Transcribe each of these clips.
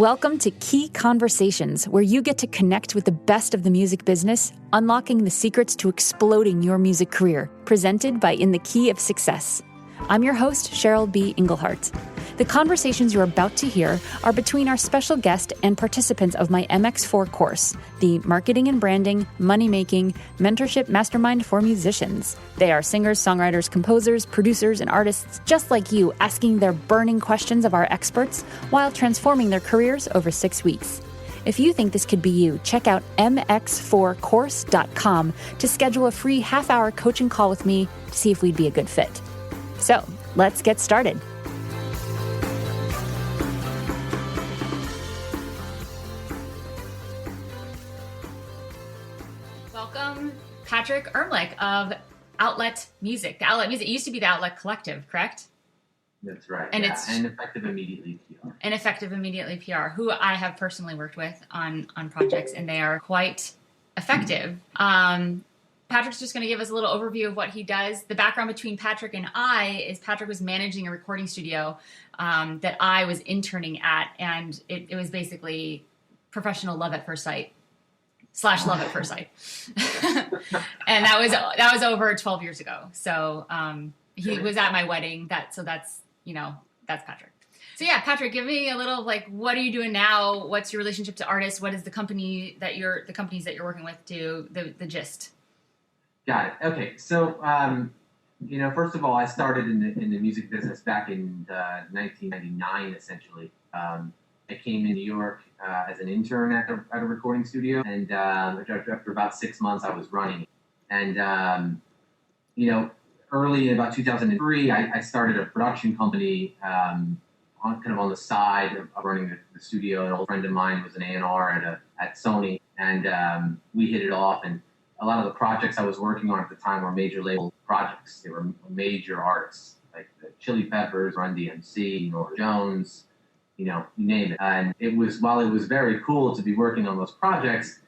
Welcome to Key Conversations, where you get to connect with the best of the music business, unlocking the secrets to exploding your music career, presented by In the Key of Success. I'm your host, Cheryl B. Engelhardt. The conversations you're about to hear are between our special guest and participants of my MX4 course, the Marketing and Branding, Money-Making, Mentorship Mastermind for Musicians. They are singers, songwriters, composers, producers, and artists just like you, asking their burning questions of our experts while transforming their careers over 6 weeks. If you think this could be you, check out mx4course.com to schedule a free half-hour coaching call with me to see if we'd be a good fit. So, let's get started. Welcome, Patrick Ermlich of Outlet Music. The Outlet Music, it used to be the Outlet Collective, correct? That's right. And it's and Effective Immediately PR. And Effective Immediately PR, who I have personally worked with on projects, and they are quite effective. Patrick's just going to give us a little overview of what he does. The background between Patrick and I is Patrick was managing a recording studio that I was interning at, and it was basically professional love at first sight. /love at first sight. And that was over 12 years ago. So he was at my wedding. That's Patrick. So yeah, Patrick, give me a little what are you doing now? What's your relationship to artists? What is the companies that you're working with do? The gist. Got it. Okay. So first of all, I started in the music business back in 1999, essentially. I came in New York as an intern at a recording studio, and after about 6 months, I was running. And early in about 2003, I started a production company on the side of running the studio. An old friend of mine was an A&R at Sony, and we hit it off. And a lot of the projects I was working on at the time were major label projects. They were major artists like the Chili Peppers, Run DMC, Norah Jones. You name it. And while it was very cool to be working on those projects,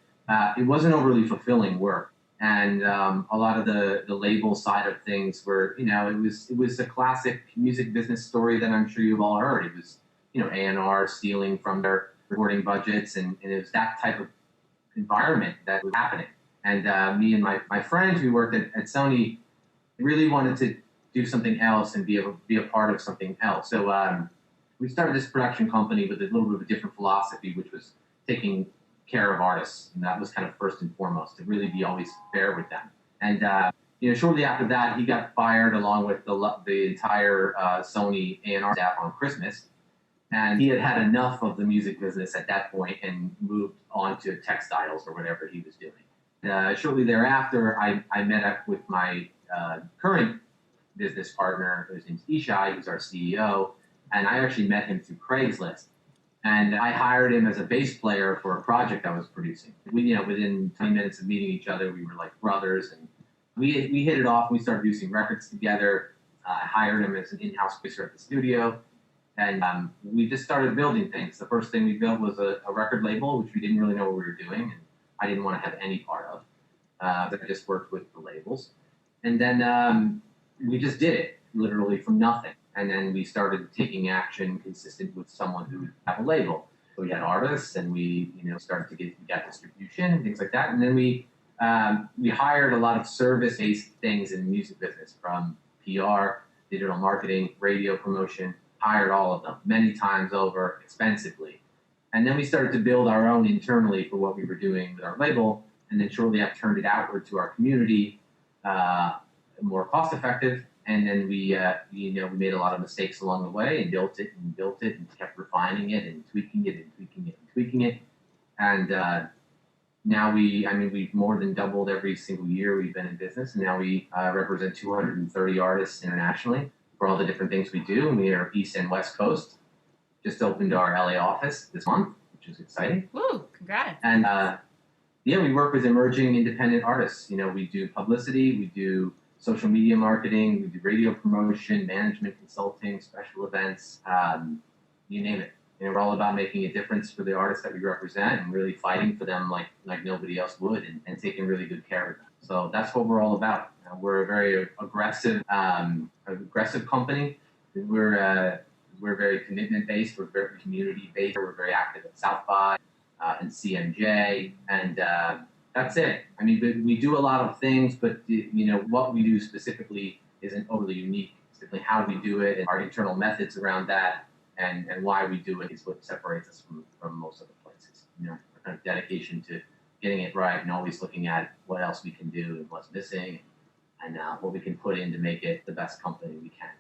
it wasn't overly fulfilling work. And a lot of the label side of things were, it was a classic music business story that I'm sure you've all heard. It was, A&R stealing from their recording budgets, and it was that type of environment that was happening. And me and my friends who worked at Sony really wanted to do something else and be a part of something else. So we started this production company with a little bit of a different philosophy, which was taking care of artists. And that was kind of first and foremost, to really be always fair with them. And, shortly after that, he got fired along with the entire Sony A&R staff on Christmas. And he had enough of the music business at that point and moved on to textiles or whatever he was doing. Shortly thereafter, I met up with my current business partner, whose name's Ishai, who's our CEO. And I actually met him through Craigslist. And I hired him as a bass player for a project I was producing. We, within 20 minutes of meeting each other, we were like brothers. And we hit it off. We started producing records together. I hired him as an in-house producer at the studio. And we just started building things. The first thing we built was a record label, which we didn't really know what we were doing. And I didn't want to have any part of. But I just worked with the labels. And then we just did it, literally from nothing. And then we started taking action consistent with someone who would have a label. So we had artists, and we, started to get distribution and things like that. And then we hired a lot of service-based things in the music business, from PR, digital marketing, radio promotion. Hired all of them many times over, expensively. And then we started to build our own internally for what we were doing with our label. And then shortly after, turned it outward to our community, more cost-effective. And then we made a lot of mistakes along the way and built it and kept refining it and tweaking it. And now we've more than doubled every single year we've been in business. And now we represent 230 artists internationally for all the different things we do. And we are East and West Coast. Just opened our LA office this month, which is exciting. Woo, congrats. And we work with emerging independent artists. We do publicity, we do social media marketing, we do radio promotion, management consulting, special events, you name it. We're all about making a difference for the artists that we represent and really fighting for them like nobody else would, and taking really good care of them. So that's what we're all about. We're a very aggressive company. we're very commitment-based, we're very community-based, we're very active at South by and CMJ, and that's it. I mean, we do a lot of things, but what we do specifically isn't overly unique. Simply how we do it and our internal methods around that and why we do it is what separates us from most other places. Our kind of dedication to getting it right and always looking at what else we can do and what's missing and what we can put in to make it the best company we can.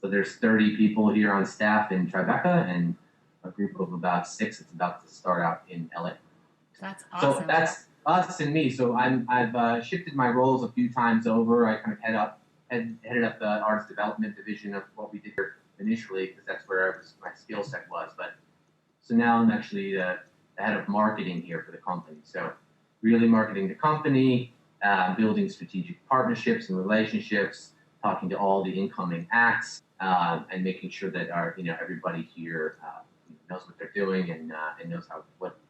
So there's 30 people here on staff in Tribeca and a group of about 6 that's about to start out in LA. That's awesome. So that's us and me. So I've shifted my roles a few times over. I kind of headed up the artist development division of what we did here initially because that's where my skill set was. But so now I'm actually the head of marketing here for the company. So really marketing the company, building strategic partnerships and relationships, talking to all the incoming acts, and making sure that everybody here knows what they're doing and knows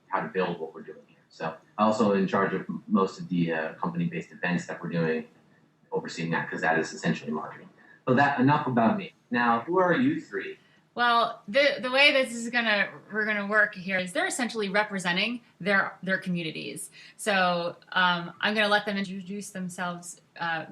how to build what we're doing here. So I'm also in charge of most of the company-based events that we're doing, overseeing that because that is essentially marketing. So enough about me. Now, who are you three? Well, the way we're gonna work here is they're essentially representing their communities. So I'm gonna let them introduce themselves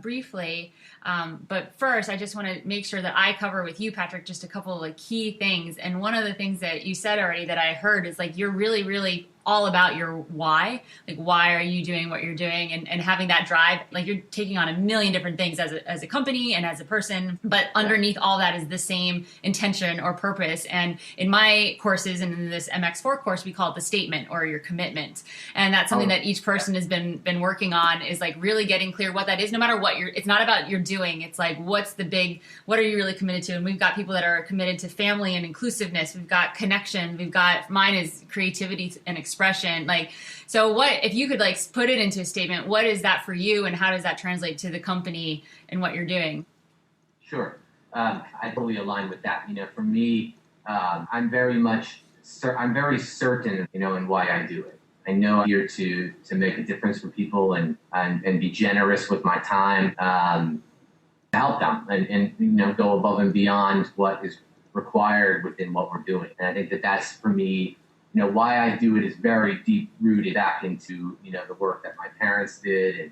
briefly, but first I just want to make sure that I cover with you, Patrick, just a couple of key things. And one of the things that you said already that I heard is you're really, really all about your why. Why are you doing what you're doing and having that drive? You're taking on a million different things as a company and as a person, but underneath all that is the same intention or purpose. And in my courses and in this MX4 course, we call it the statement or your commitment. And that's something that each person has been working on is really getting clear what that is, no matter what it's not about your doing. It's what are you really committed to? And we've got people that are committed to family and inclusiveness. We've got connection. Mine is creativity and expression. So what, if you could put it into a statement, what is that for you and how does that translate to the company and what you're doing? Sure. I totally align with that. For me, I'm very certain, in why I do it. I know I'm here to make a difference for people and be generous with my time, to help them and go above and beyond what is required within what we're doing. And I think that's for me, why I do it is very deep rooted back into, the work that my parents did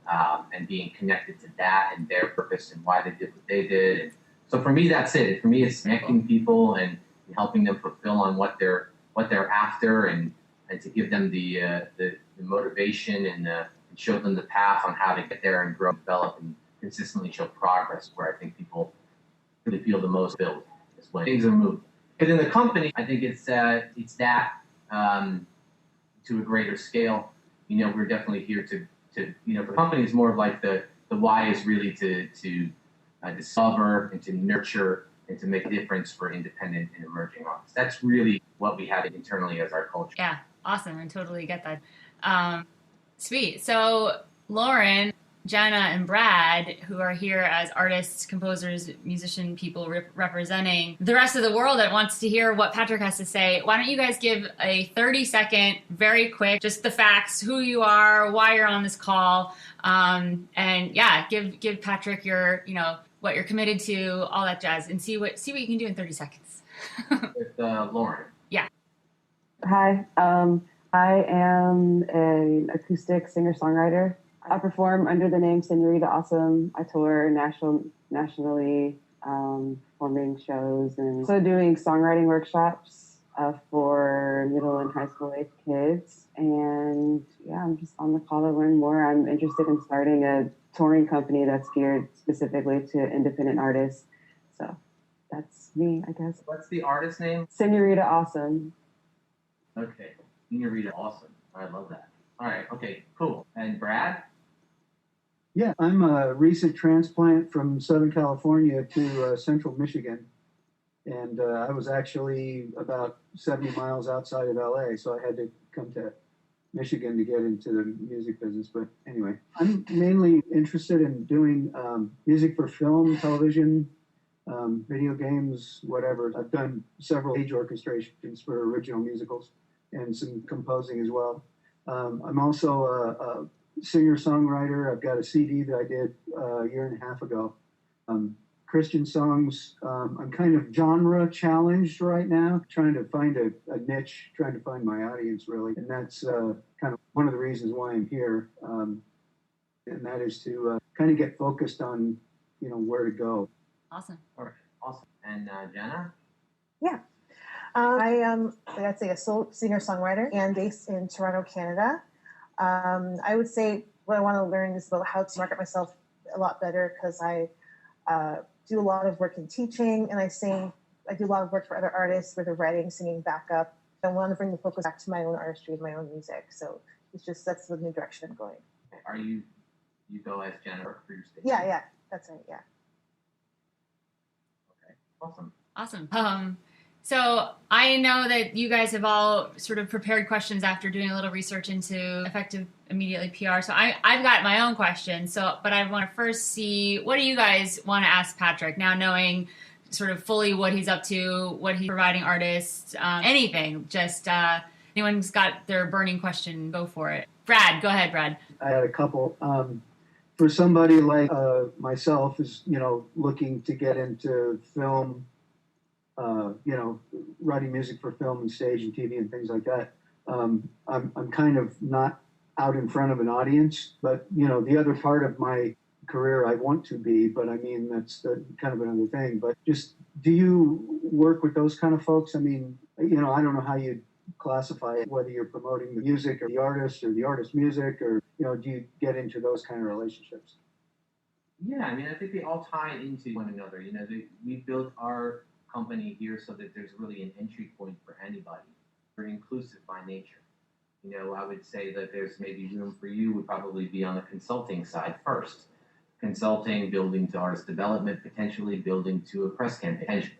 and being connected to that and their purpose and why they did what they did. And so for me, that's it. For me, it's connecting people and helping them fulfill on what they're after and to give them the motivation and show them the path on how to get there and grow, develop, and consistently show progress. Where I think people really feel the most fulfilled is when things are moving. But in the company, I think it's that to a greater scale. We're definitely here to the company is more of the why is really to discover and to nurture and to make a difference for independent and emerging artists. That's really what we have internally as our culture. Yeah, awesome. I totally get that. Sweet. So Lauren, Jenna, and Brad, who are here as artists, composers, musician people representing the rest of the world that wants to hear what Patrick has to say, why don't you guys give a 30-second, very quick, just the facts, who you are, why you're on this call, and give Patrick your, what you're committed to, all that jazz, and see what you can do in 30 seconds. With Lauren. Yeah. Hi, I am an acoustic singer-songwriter. I perform under the name Senorita Awesome. I tour nationally, performing shows and also doing songwriting workshops for middle and high school age kids. And I'm just on the call to learn more. I'm interested in starting a touring company that's geared specifically to independent artists. So that's me, I guess. What's the artist name? Senorita Awesome. Okay, Senorita Awesome. I love that. All right, okay, cool. And Brad? Yeah, I'm a recent transplant from Southern California to Central Michigan. And I was actually about 70 miles outside of LA, so I had to come to Michigan to get into the music business. But anyway, I'm mainly interested in doing music for film, television, video games, whatever. I've done several stage orchestrations for original musicals and some composing as well. I'm also a singer-songwriter. I've got a CD that I did a year and a half ago, Christian songs. I'm kind of genre challenged right now, trying to find a niche, trying to find my audience really. And that's kind of one of the reasons why I'm here. And that is to kind of get focused on, where to go. Awesome. All right. Awesome. And Jenna? Yeah. I am, I'd say, a soul singer-songwriter and based in Toronto, Canada. I would say what I want to learn is about how to market myself a lot better because I do a lot of work in teaching and I do a lot of work for other artists with the writing, singing backup. I want to bring the focus back to my own artistry and my own music. So that's the new direction I'm going. Are you go as Jennifer for your stage? Yeah, that's right, yeah. Okay, awesome. Awesome. So I know that you guys have all sort of prepared questions after doing a little research into effective immediately PR. So I've got my own questions. But I want to first see, what do you guys want to ask Patrick now, knowing sort of fully what he's up to, what he's providing artists, anything. Just anyone's got their burning question, go for it. Brad, go ahead, Brad. I had a couple. For somebody like myself, is looking to get into film. Writing music for film and stage and TV and things like that. I'm kind of not out in front of an audience, but the other part of my career I want to be, but I mean that's kind of another thing. But just, do you work with those kind of folks? I mean, I don't know how you classify it, whether you're promoting the music or the artist music, or do you get into those kind of relationships? Yeah, I mean, I think they all tie into one another. We built our company here so that there's really an entry point for anybody. We're inclusive by nature. I would say that there's maybe room for you would probably be on the consulting side first. Consulting, building to artist development, potentially building to a press campaign.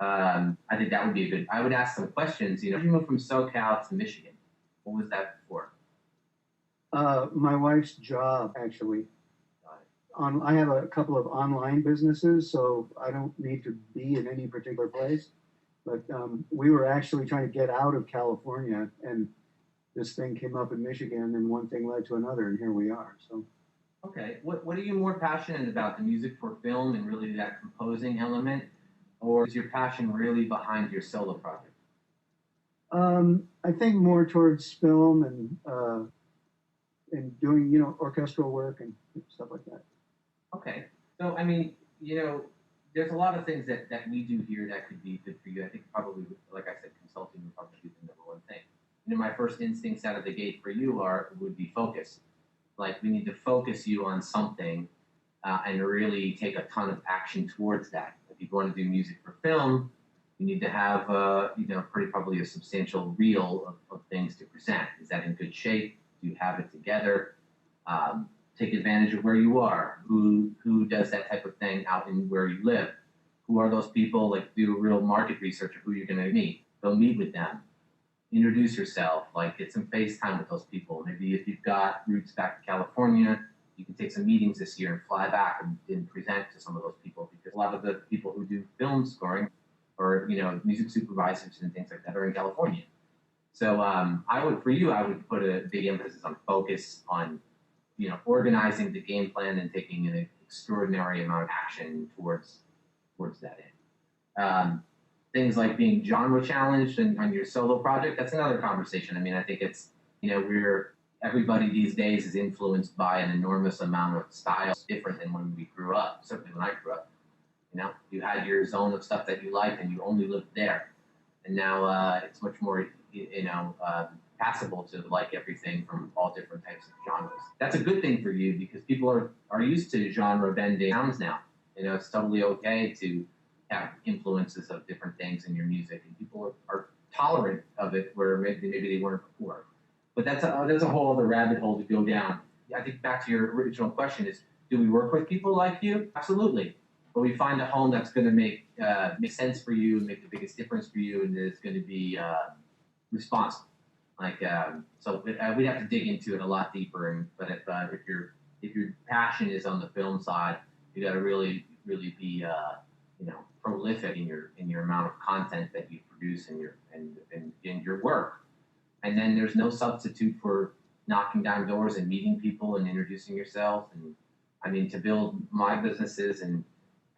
I think that would be I would ask some questions. You moved from SoCal to Michigan. What was that for? My wife's job, actually. I have a couple of online businesses, so I don't need to be in any particular place. But we were actually trying to get out of California, and this thing came up in Michigan, and one thing led to another, and here we are. So, okay, what are you more passionate about? The music for film and really that composing element, or is your passion really behind your solo project? I think more towards film and doing orchestral work and stuff like that. Okay. So, I mean, there's a lot of things that we do here that could be good for you. I think probably, like I said, consulting would probably be the number one thing. My first instincts out of the gate for you would be focus. Like, we need to focus you on something and really take a ton of action towards that. If you want to do music for film, you need to have, pretty probably a substantial reel of things to present. Is that in good shape? Do you have it together? Take advantage of where you are. Who does that type of thing out in where you live? Who are those people? Like, do a real market research of who you're going to meet. Go meet with them. Introduce yourself. Like, get some FaceTime with those people. Maybe if you've got roots back to California, you can take some meetings this year and fly back and present to some of those people, because a lot of the people who do film scoring or music supervisors and things like that are in California. So I would put a big emphasis on focus on organizing the game plan and taking an extraordinary amount of action towards that end. Things like being genre challenged and on your solo project, that's another conversation. I mean, I think it's, everybody these days is influenced by an enormous amount of styles different than when we grew up, certainly when I grew up. You had your zone of stuff that you liked and you only lived there. And now it's much more, passable to like everything from all different types of genres. That's a good thing for you because people are used to genre bending sounds now. It's totally okay to have influences of different things in your music, and people are tolerant of it where maybe they weren't before. But that's a whole other rabbit hole to go down. I think back to your original question is, do we work with people like you? Absolutely. But we find a home that's going to make sense for you and make the biggest difference for you, and is going to be responsible. So we'd have to dig into it a lot deeper. But if your passion is on the film side, you got to really be prolific in your amount of content that you produce in your work. And then there's no substitute for knocking down doors and meeting people and introducing yourself. And I mean, to build my businesses and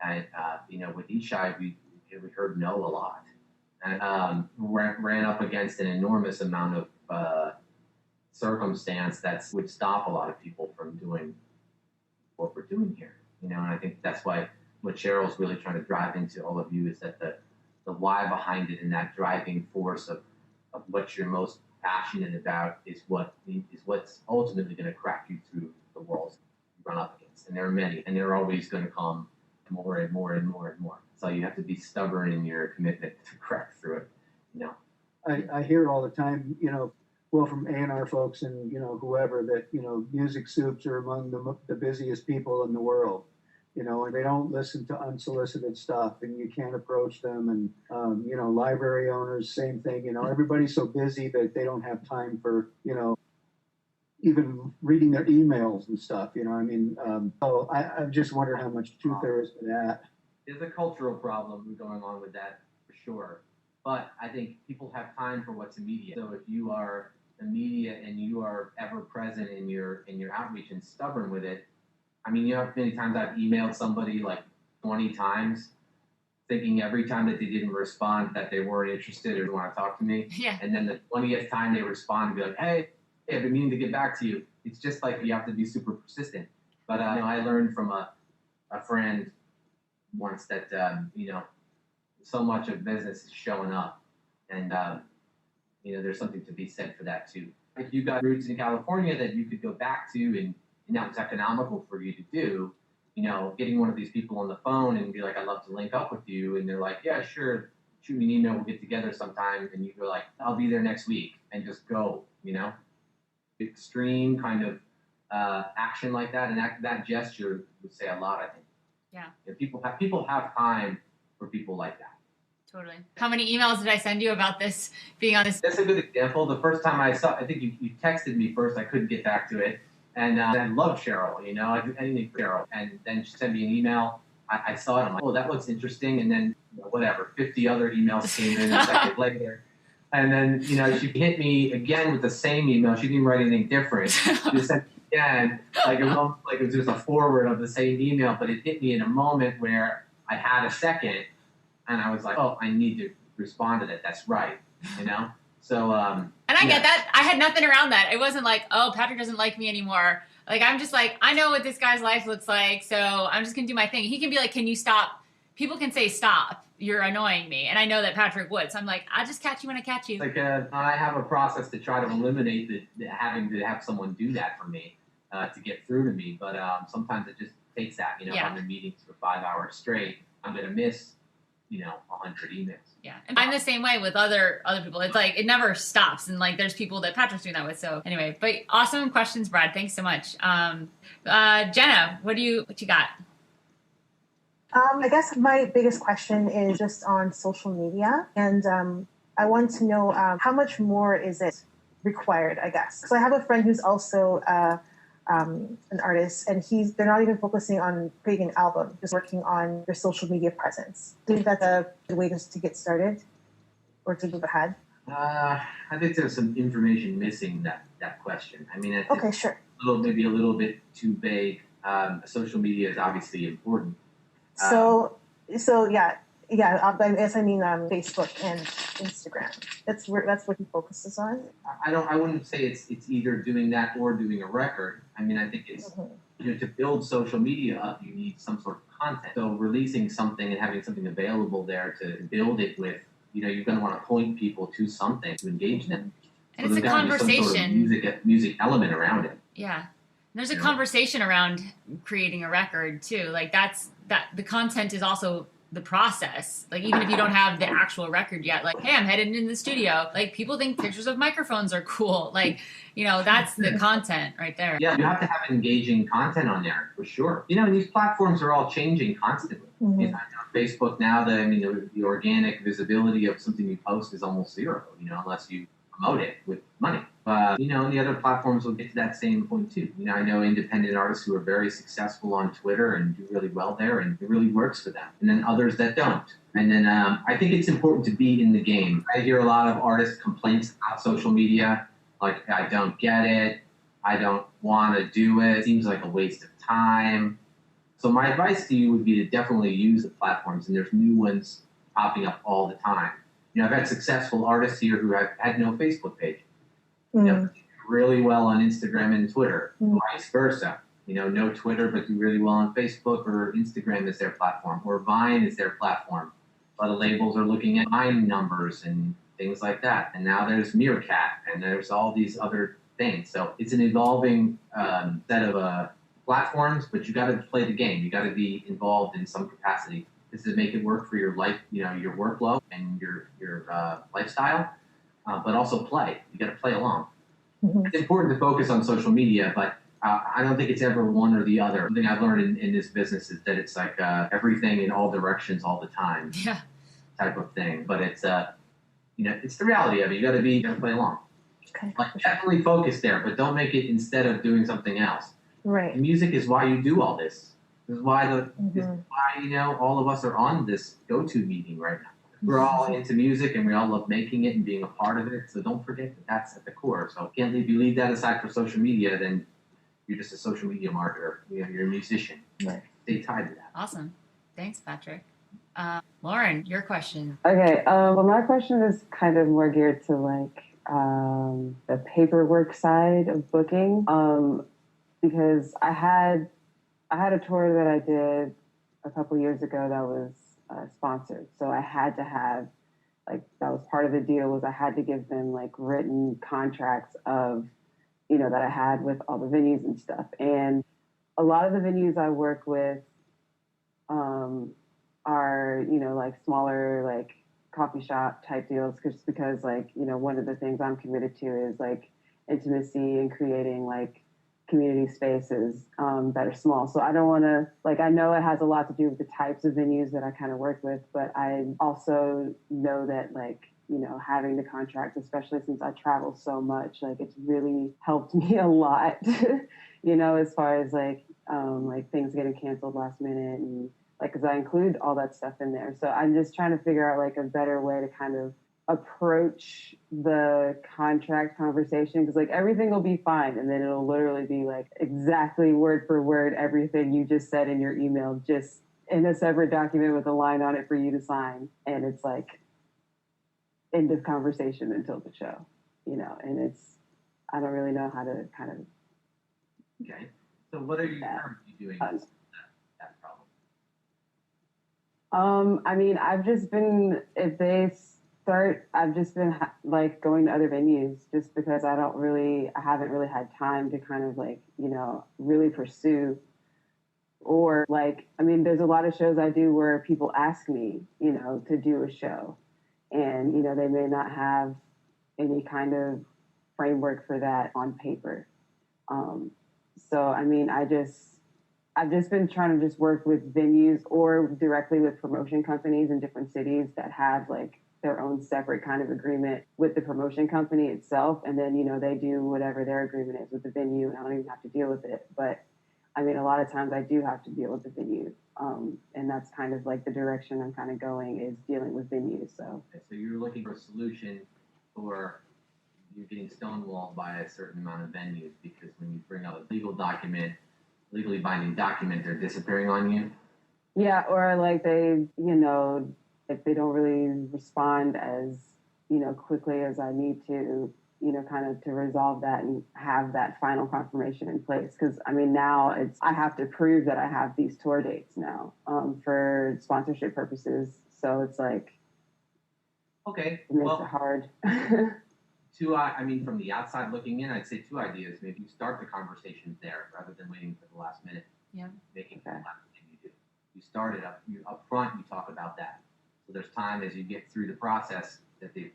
And, with Ishai, we heard no a lot. And ran up against an enormous amount of circumstance that would stop a lot of people from doing what we're doing here. And I think that's why what Cheryl's really trying to drive into all of you is that the why behind it and that driving force of what you're most passionate about is what's ultimately going to crack you through the walls you run up against. And there are many, and they're always going to come more and more and more and more. So you have to be stubborn in your commitment to crack through it. I hear all the time, well, from A&R folks and, whoever that, music soups are among the busiest people in the world, and they don't listen to unsolicited stuff and you can't approach them. And, library owners, same thing, everybody's so busy that they don't have time for, even reading their emails and stuff, so I just wonder how much truth there is to that. There's a cultural problem going on with that for sure. But I think people have time for what's immediate. So if you are immediate and you are ever present in your outreach and stubborn with it, many times I've emailed somebody like 20 times, thinking every time that they didn't respond that they weren't interested or didn't want to talk to me. Yeah. And then the 20th time they respond, be like, hey, I've been meaning to get back to you. It's just like you have to be super persistent. But I learned from a friend once that so much of business is showing up, and there's something to be said for that too. If you got roots in California that you could go back to, and that was economical for you to do, getting one of these people on the phone and be like, I'd love to link up with you, and they're like, yeah, sure, shoot me an email, we'll get together sometime, and you go like, I'll be there next week, and just go, extreme kind of action like that, and that gesture would say a lot, I think. Yeah. People have time for people like that. Totally. How many emails did I send you about this being on this? That's a good example. The first time I think you texted me first. I couldn't get back to it, and I love Cheryl. I do anything for Cheryl, and then she sent me an email. I saw it. I'm like, oh, that looks interesting. And then 50 other emails came in a second later. And then she hit me again with the same email. She didn't write anything different. She just sent me again, like it was just a forward of the same email, but it hit me in a moment where I had a second. And I was like, oh, I need to respond to that. That's right, So. And I get that. I had nothing around that. It wasn't like, oh, Patrick doesn't like me anymore. Like, I'm just like, I know what this guy's life looks like, so I'm just going to do my thing. He can be like, can you stop? People can say, stop. You're annoying me. And I know that Patrick would. So I'm like, I'll just catch you when I catch you. Like, I have a process to try to eliminate having to have someone do that for me to get through to me. But sometimes it just takes that. If I'm in meetings for 5 hours straight, I'm going to miss 100 emails. Yeah. And I'm the same way with other people. It's like, it never stops. And like, there's people that Patrick's doing that with. So anyway, but awesome questions, Brad. Thanks so much. Jenna, what you got? I guess my biggest question is just on social media. And I want to know how much more is it required, I guess. So I have a friend who's also an artist, and they're not even focusing on creating an album, just working on their social media presence. Do you think that's a good way to get started or to move ahead? I think there's some information missing that question. I think okay, sure. Maybe a little bit too vague. Social media is obviously important. So yeah. I guess Facebook and Instagram. That's what he focuses on. I wouldn't say it's either doing that or doing a record. I think it's to build social media up, you need some sort of content. So releasing something and having something available there to build it with, you're going to want to point people to something to engage them. And so it's a conversation. Some sort of music element around it. Yeah. And there's a conversation around creating a record too. Like that the content is also the process. Like, even if you don't have the actual record yet, like, hey, I'm headed into the studio. Like, people think pictures of microphones are cool. Like, that's the content right there. Yeah, you have to have engaging content on there for sure. These platforms are all changing constantly. Mm-hmm. On Facebook now, the organic visibility of something you post is almost zero. Unless you promote it with money. The other platforms will get to that same point too. I know independent artists who are very successful on Twitter and do really well there, and it really works for them. And then others that don't. And then I think it's important to be in the game. I hear a lot of artist complaints about social media, like, I don't get it, I don't want to do it, seems like a waste of time. So my advice to you would be to definitely use the platforms, and there's new ones popping up all the time. I've had successful artists here who have had no Facebook page. Really well on Instagram and Twitter, vice versa. No Twitter, but do really well on Facebook, or Instagram is their platform, or Vine is their platform. A lot of labels are looking at Vine numbers and things like that. And now there's Meerkat, and there's all these other things. So it's an evolving set of platforms, but you got to play the game. You got to be involved in some capacity. This is to make it work for your life, your workflow and your lifestyle, but also play. You got to play along. It's important to focus on social media, but I don't think it's ever one or the other. Something I've learned in this business is that it's like everything in all directions all the time, type of thing. But it's it's the reality of it. You got to play along. Okay. Like, definitely focus there, but don't make it instead of doing something else. Right. Music is why you do all this. This is why all of us are on this go-to meeting right now. We're all into music, and we all love making it and being a part of it. So don't forget that that's at the core. So if you leave that aside for social media, then you're just a social media marketer. You're a musician. Right. Stay tied to that. Awesome. Thanks, Patrick. Lauren, your question. Okay. Well, my question is kind of more geared to like the paperwork side of booking. Because I had a tour that I did a couple years ago that was sponsored. So I had to have, like, that was part of the deal, was I had to give them like written contracts of, that I had with all the venues and stuff. And a lot of the venues I work with are, like smaller, like coffee shop type deals, just because like, one of the things I'm committed to is like intimacy and creating like community spaces that are small. So I don't want to, like, I know it has a lot to do with the types of venues that I kind of work with, but I also know that like, having the contracts, especially since I travel so much, like it's really helped me a lot, as far as like things getting canceled last minute, and like, cause I include all that stuff in there. So I'm just trying to figure out like a better way to kind of approach the contract conversation, because like everything will be fine, and then it'll literally be like exactly word for word everything you just said in your email, just in a separate document with a line on it for you to sign, and it's like end of conversation until the show, and I don't really know how to kind of. Okay, so what are you currently doing to solve that problem? I mean, I've just been like going to other venues, just because I haven't really had time to kind of like, really pursue, or like, I mean, there's a lot of shows I do where people ask me, to do a show, and, they may not have any kind of framework for that on paper. So, I mean, I've just been trying to just work with venues or directly with promotion companies in different cities that have like their own separate kind of agreement with the promotion company itself. And then, they do whatever their agreement is with the venue, and I don't even have to deal with it. But I mean, a lot of times I do have to deal with the venue. And that's kind of like the direction I'm kind of going, is dealing with venues. So you're looking for a solution for you getting stonewalled by a certain amount of venues, because when you bring out a legally binding document, they're disappearing on you. Yeah, or like they, if they don't really respond as, quickly as I need to, kind of to resolve that and have that final confirmation in place. Because I mean, now I have to prove that I have these tour dates now for sponsorship purposes. So it's like, okay, it makes it hard. From the outside looking in, I'd say two ideas. Maybe you start the conversation there rather than waiting for the last minute. Yeah. Making the last thing you do. You start it up front. You talk about that. So there's time as you get through the process that they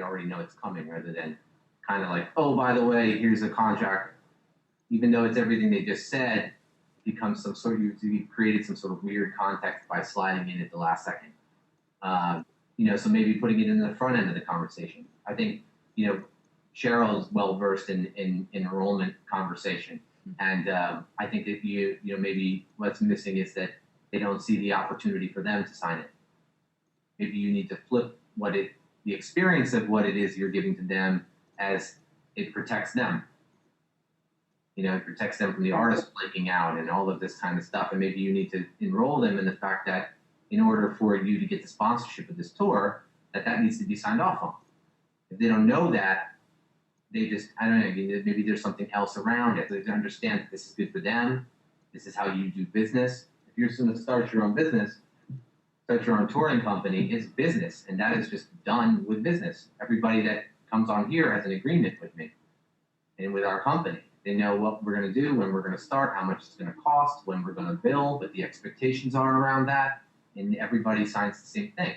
already know it's coming, rather than kind of like, oh, by the way, here's a contract. Even though it's everything they just said, it becomes some sort of, you've created some sort of weird context by sliding in at the last second. So maybe putting it in the front end of the conversation. I think, Cheryl is well versed in enrollment conversation, and I think that maybe what's missing is that they don't see the opportunity for them to sign it. Maybe you need to flip the experience of what it is you're giving to them, as it protects them. It protects them from the artist blanking out and all of this kind of stuff. And maybe you need to enroll them in the fact that in order for you to get the sponsorship of this tour, that needs to be signed off on. If they don't know that, they just, I don't know, maybe there's something else around it. They understand that this is good for them. This is how you do business. If you're going to start your own business, start your own touring company, it's business. And that is just done with business. Everybody that comes on here has an agreement with me and with our company. They know what we're going to do, when we're going to start, how much it's going to cost, when we're going to bill, what the expectations are around that. And everybody signs the same thing.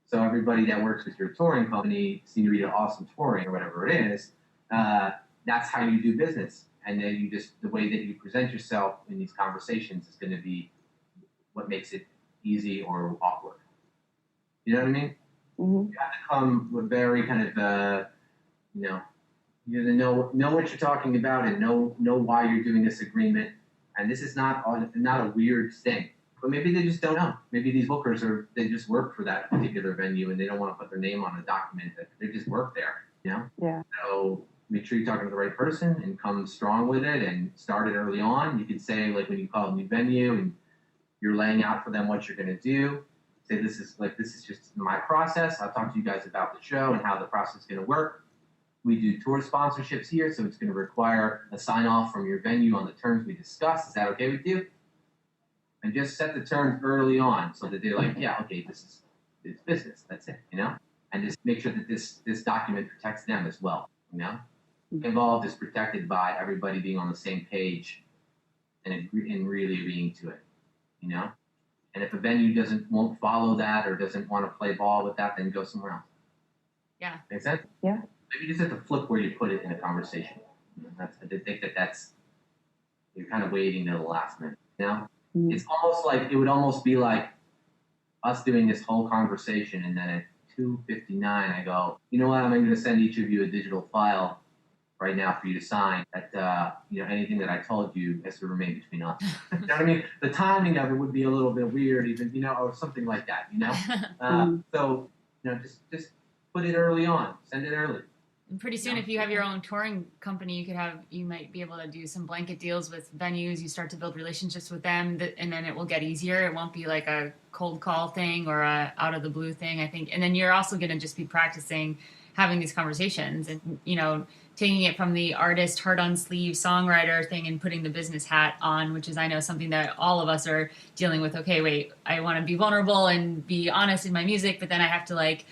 So everybody that works with your touring company, Senorita Awesome Touring or whatever it is, that's how you do business. And then the way that you present yourself in these conversations is going to be what makes it easy or awkward. You know what I mean? Mm-hmm. You have to come with very kind of, you have to know what you're talking about and know why you're doing this agreement. And this is not a weird thing. But maybe they just don't know. Maybe these bookers they just work for that particular venue and they don't want to put their name on a document that they just work there, Yeah. So make sure you're talking to the right person and come strong with it and start it early on. You could say, like, when you call a new venue and you're laying out for them what you're going to do, say, this is just my process. I'll talk to you guys about the show and how the process is going to work. We do tour sponsorships here, so it's going to require a sign off from your venue on the terms we discussed. Is that okay with you? And just set the terms early on so that they're like, yeah, okay, it's business. That's it, And just make sure that this document protects them as well, Involved is protected by everybody being on the same page and really agreeing to it, And if a venue won't follow that or doesn't want to play ball with that, then go somewhere else. Yeah. Make sense? Yeah. Maybe you just have to flip where you put it in a conversation. I think that's you're kind of waiting to the last minute, Mm-hmm. It's almost like it would almost be like us doing this whole conversation, and then at 2:59, I go, you know what? I'm going to send each of you a digital file right now for you to sign. That anything that I told you has to remain between us. You know what I mean? The timing of it would be a little bit weird, even or something like that. So just put it early on. Send it early. And pretty soon, if you have your own touring company, you might be able to do some blanket deals with venues. You start to build relationships with them, and then it will get easier. It won't be like a cold call thing or a out of the blue thing, I think. And then you're also going to just be practicing having these conversations and, taking it from the artist, heart on sleeve songwriter thing and putting the business hat on, which is, I know, something that all of us are dealing with. Okay, wait, I want to be vulnerable and be honest in my music, but then I have to like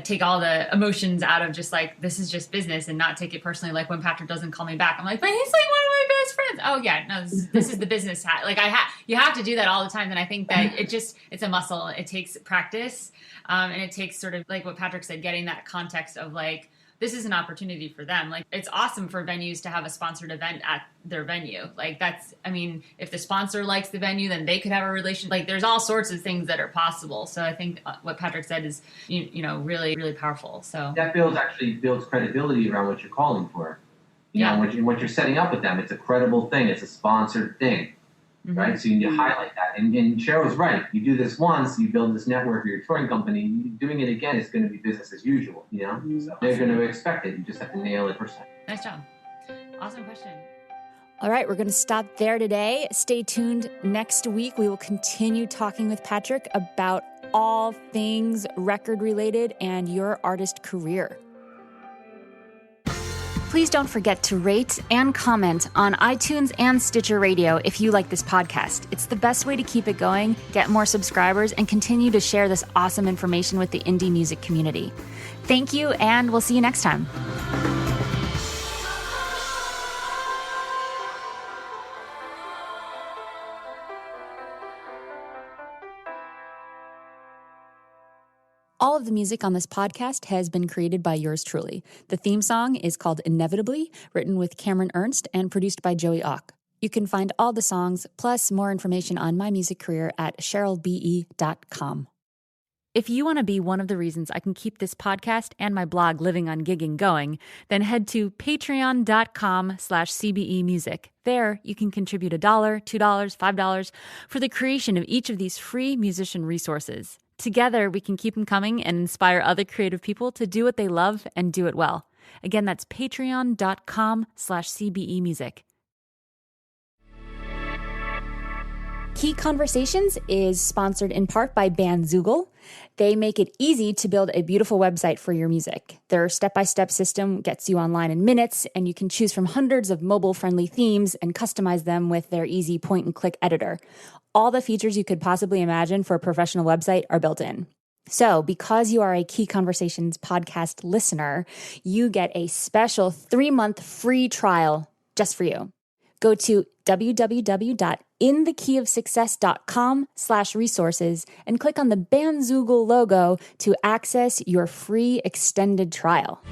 take all the emotions out of just like, this is just business and not take it personally. Like when Patrick doesn't call me back, I'm like, but he's like one of my best friends. Oh yeah, no, this is the business hat. Like you have to do that all the time. And I think that it's a muscle. It takes practice. And it takes sort of like what Patrick said, getting that context of like, this is an opportunity for them. Like it's awesome for venues to have a sponsored event at their venue. Like if the sponsor likes the venue, then they could have a relation. Like there's all sorts of things that are possible. So I think what Patrick said is, really, really powerful. So that builds credibility around what you're calling for. What you're setting up with them. It's a credible thing. It's a sponsored thing. Mm-hmm. Right? So you need to highlight that. And Cheryl's right. You do this once, you build this network for your touring company. Doing it again is going to be business as usual, So they're going to expect it. You just have to nail it first time. Nice job. Awesome question. All right, we're going to stop there today. Stay tuned. Next week, we will continue talking with Patrick about all things record related and your artist career. Please don't forget to rate and comment on iTunes and Stitcher Radio if you like this podcast. It's the best way to keep it going, get more subscribers, and continue to share this awesome information with the indie music community. Thank you, and we'll see you next time. All of the music on this podcast has been created by yours truly. The theme song is called Inevitably, written with Cameron Ernst and produced by Joey Ock. You can find all the songs, plus more information on my music career at CherylBE.com. If you want to be one of the reasons I can keep this podcast and my blog Living on Gigging going, then head to patreon.com/CBEmusic. There, you can contribute $1, $2, $5 for the creation of each of these free musician resources. Together, we can keep them coming and inspire other creative people to do what they love and do it well. Again, that's patreon.com/cbemusic. Key Conversations is sponsored in part by Bandzoogle. They make it easy to build a beautiful website for your music. Their step-by-step system gets you online in minutes, and you can choose from hundreds of mobile-friendly themes and customize them with their easy point-and-click editor. All the features you could possibly imagine for a professional website are built in. So, because you are a Key Conversations podcast listener, you get a special 3-month free trial just for you. Go to www.inthekeyofsuccess.com/resources and click on the Bandzoogle logo to access your free extended trial.